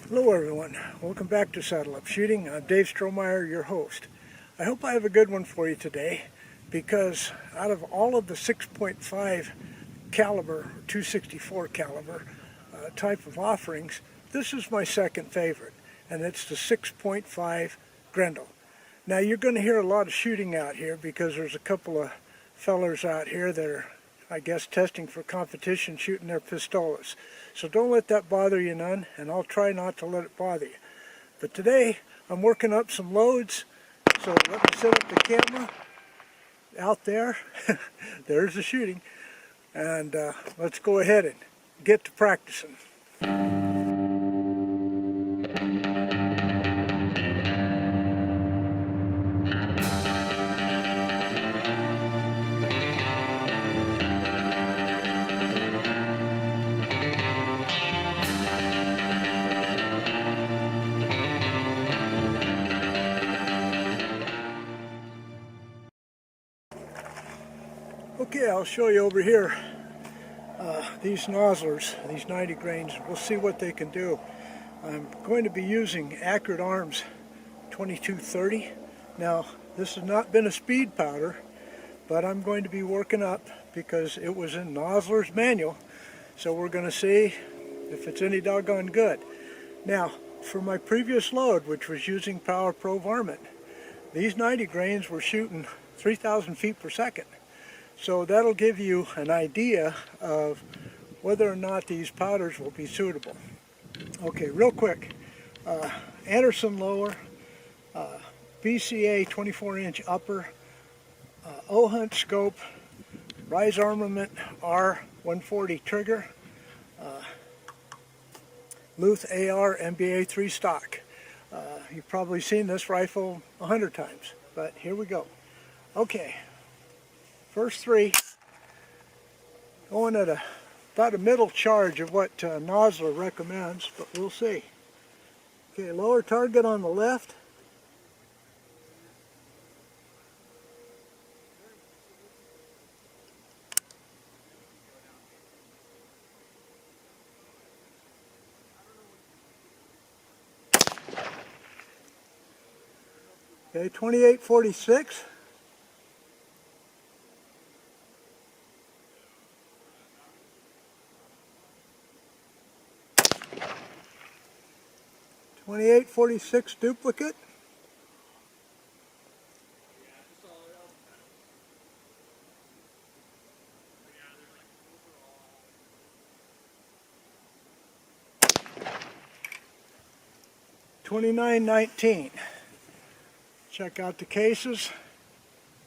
Hello everyone, welcome back to Saddle Up Shooting. I'm Dave Strohmeyer, your host. I hope I have a good one for you today, because out of all of the 6.5 caliber, 264 caliber type of offerings, this is my second favorite, and it's the 6.5 Grendel. Now you're going to hear a lot of shooting out here because there's a couple of fellers out here that are, I guess, testing for competition, shooting their pistolas. So don't let that bother you none, and I'll try not to let it bother you. But today, I'm working up some loads, so let me set up the camera out there. There's the shooting, and let's go ahead and get to practicing. Okay, I'll show you over here these Noslers, these 90 grains. We'll see what they can do. I'm going to be using Accurate Arms 2230. Now, this has not been a speed powder, but I'm going to be working up because it was in Nosler's manual. So we're going to see if it's any doggone good. Now, for my previous load, which was using Power Pro varmint, these 90 grains were shooting 3,000 feet per second. So that'll give you an idea of whether or not these powders will be suitable. Okay, real quick, Anderson lower, BCA 24-inch upper, O-Hunt scope, Rise Armament R140 trigger, Luth AR MBA 3 stock. You've probably seen this rifle 100 times, but here we go. Okay. First three, going at about a middle charge of what Nosler recommends, but we'll see. Okay, lower target on the left. Okay, 2846. .2846 duplicate. .2919. Check out the cases.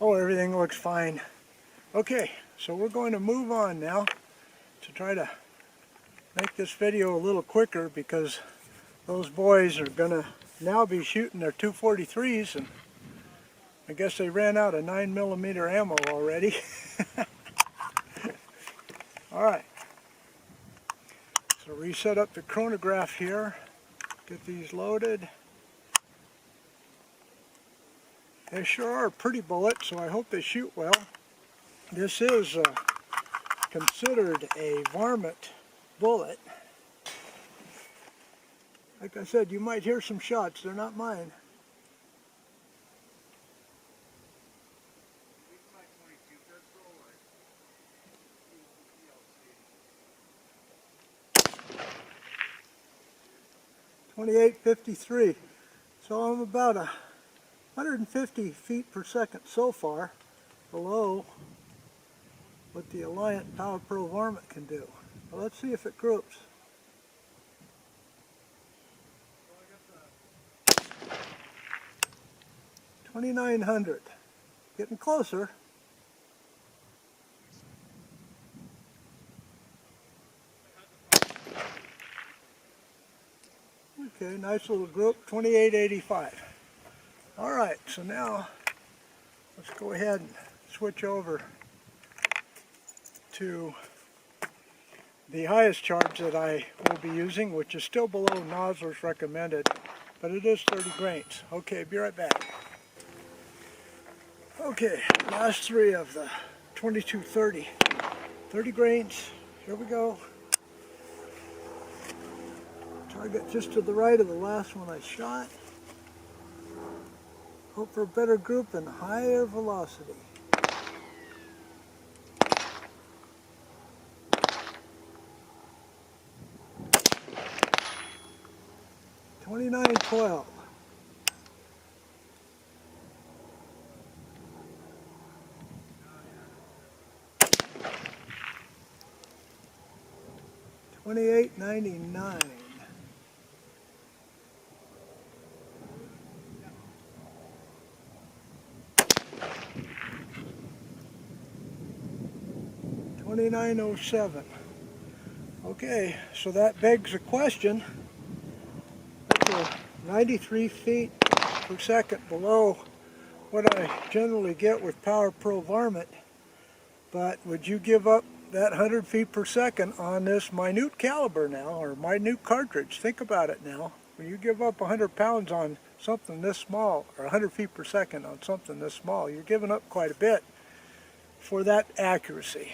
Oh, everything looks fine. Okay, so we're going to move on now to try to make this video a little quicker, because those boys are going to now be shooting their 243s, and I guess they ran out of 9mm ammo already. Alright, so reset up the chronograph here, get these loaded. They sure are pretty bullets, so I hope they shoot well. This is considered a varmint bullet. Like I said, you might hear some shots. They're not mine. .2853. So I'm about 150 feet per second so far below what the Alliant Power Pro varmint can do. Well, let's see if it groups. .2900, getting closer. Okay, nice little group, 2885. All right, so now let's go ahead and switch over to the highest charge that I will be using, which is still below Nosler's recommended, but it is 30 grains. Okay, be right back. Okay, last three of the 2230. 30 grains, here we go. Target just to the right of the last one I shot. Hope for a better group and higher velocity. 29-12. $28.99. $29.07. Okay, so that begs the question. That's 93 feet per second below what I generally get with Power Pro varmint. But would you give up that 100 feet per second on this minute caliber now, or minute cartridge? Think about it now. When you give up 100 pounds on something this small, or 100 feet per second on something this small, you're giving up quite a bit for that accuracy.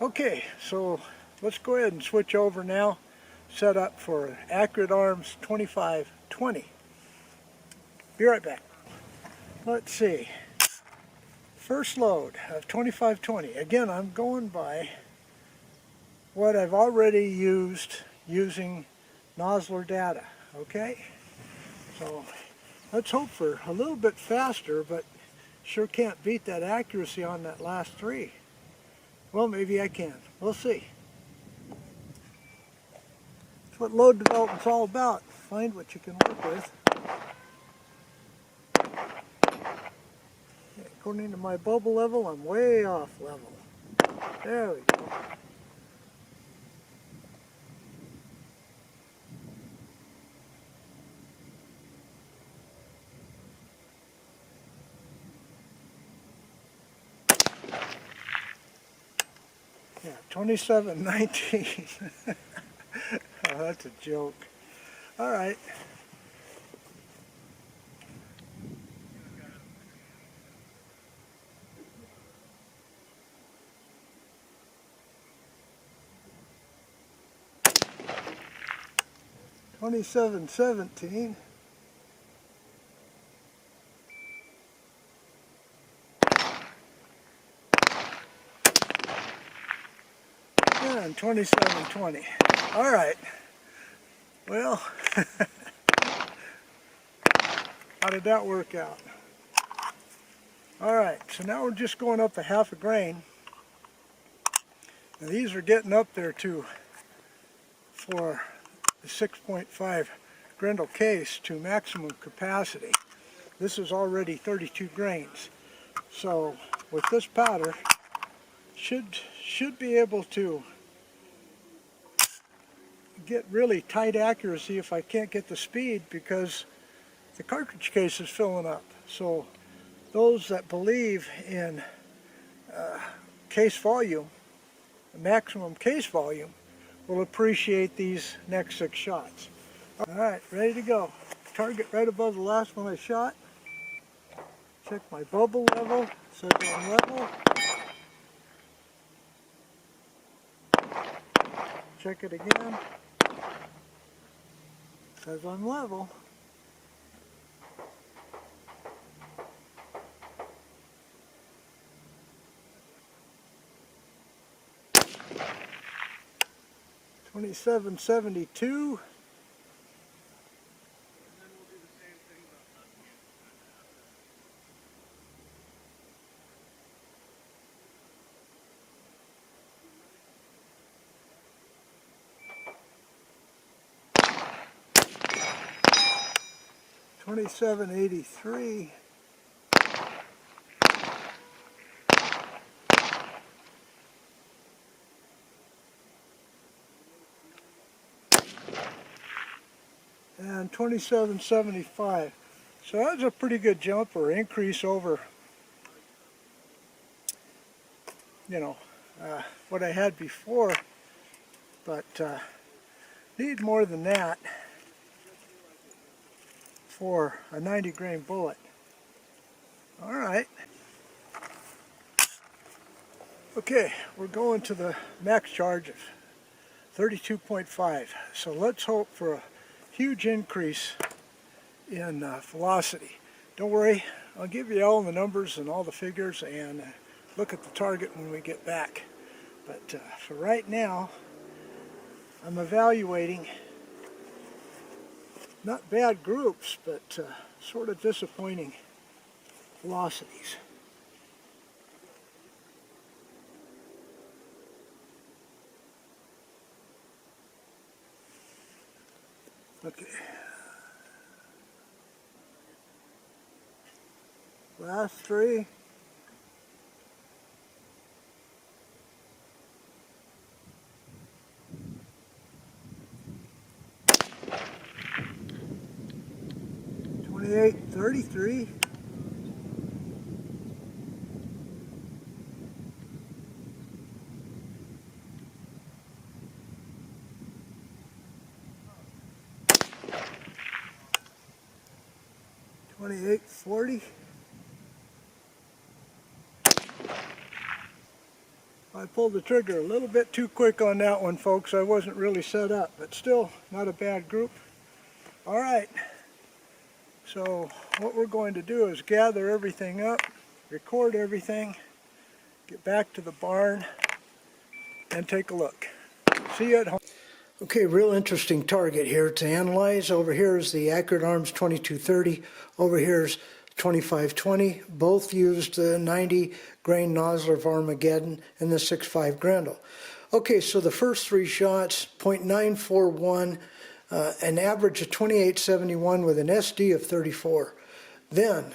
Okay, so let's go ahead and switch over now. Set up for Accurate Arms 2520. Be right back. Let's see. First load of 2520. Again, I'm going by what I've already used using Nosler data. Okay? So let's hope for a little bit faster, but sure can't beat that accuracy on that last three. Well, maybe I can. We'll see. That's what load development's all about. Find what you can work with. According to my bubble level, I'm way off level. There we go. Yeah, 27.19. Oh, that's a joke. All right. $27.17. And $27.20. All right. Well, how did that work out? All right, so now we're just going up a half a grain. Now these are getting up there too for the 6.5 Grendel case to maximum capacity. This is already 32 grains. So with this powder, should be able to get really tight accuracy if I can't get the speed, because the cartridge case is filling up. So those that believe in case volume, maximum case volume, will appreciate these next 6 shots. All right, ready to go. Target right above the last one I shot. Check my bubble level, says I'm level. Check it again, says I'm level. $27.72. $27.83. And $27.75. So that's a pretty good jump or increase over, you know, what I had before, but need more than that for a 90 grain bullet. All right. Okay, we're going to the max charge of 32.5. So let's hope for a huge increase in velocity. Don't worry, I'll give you all the numbers and all the figures and look at the target when we get back. But for right now, I'm evaluating not bad groups, but sort of disappointing velocities. Okay. Last three. .28, 33. .28, 40. I pulled the trigger a little bit too quick on that one, folks. I wasn't really set up, but still not a bad group. All right. So what we're going to do is gather everything up, record everything, get back to the barn, and take a look. See you at home. Okay, real interesting target here to analyze. Over here is the Accurate Arms 2230. Over here is 2520. Both used the 90 grain Nosler of Armageddon and the 6.5 Grendel. Okay, so the first three shots, .941, an average of 2871 with an SD of 34. Then,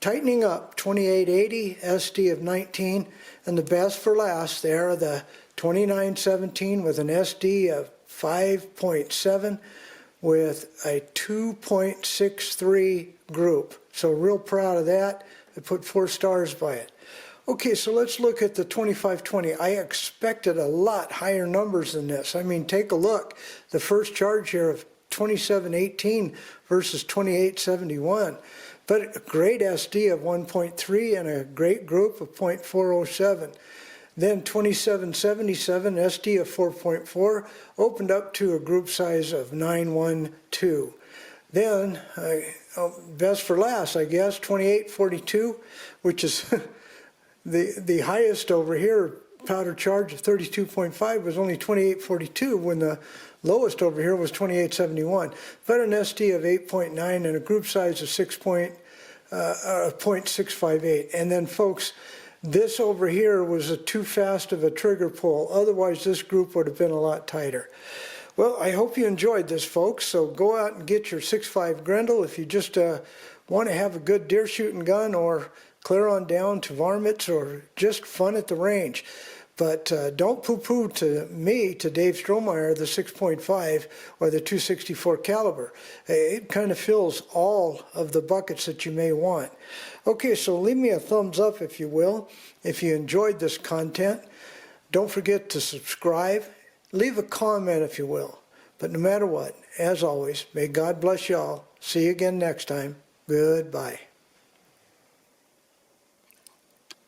tightening up, 2880, SD of 19, and the best for last there, the 2917 with an SD of 5.7 with a 2.63 group. So real proud of that. I put 4 stars by it. Okay, so let's look at the 2520. I expected a lot higher numbers than this. I mean, take a look. The first charge here of 2718 versus 2871. But a great SD of 1.3 and a great group of .407. Then 2777, SD of 4.4, opened up to a group size of 912. Then, best for last, I guess, 2842, which is the highest over here, powder charge of 32.5 was only 2842, when the lowest over here was 2871. But an SD of 8.9 and a group size of 0.658. And then, folks, this over here was too fast of a trigger pull. Otherwise, this group would have been a lot tighter. Well, I hope you enjoyed this, folks. So go out and get your 6.5 Grendel if you just want to have a good deer shooting gun, or clear on down to varmints, or just fun at the range. But don't poo-poo to me, to Dave Strohmeyer, the 6.5 or the 264 caliber. It kind of fills all of the buckets that you may want. Okay, so leave me a thumbs up if you will, if you enjoyed this content. Don't forget to subscribe. Leave a comment if you will. But no matter what, as always, may God bless y'all. See you again next time. Goodbye.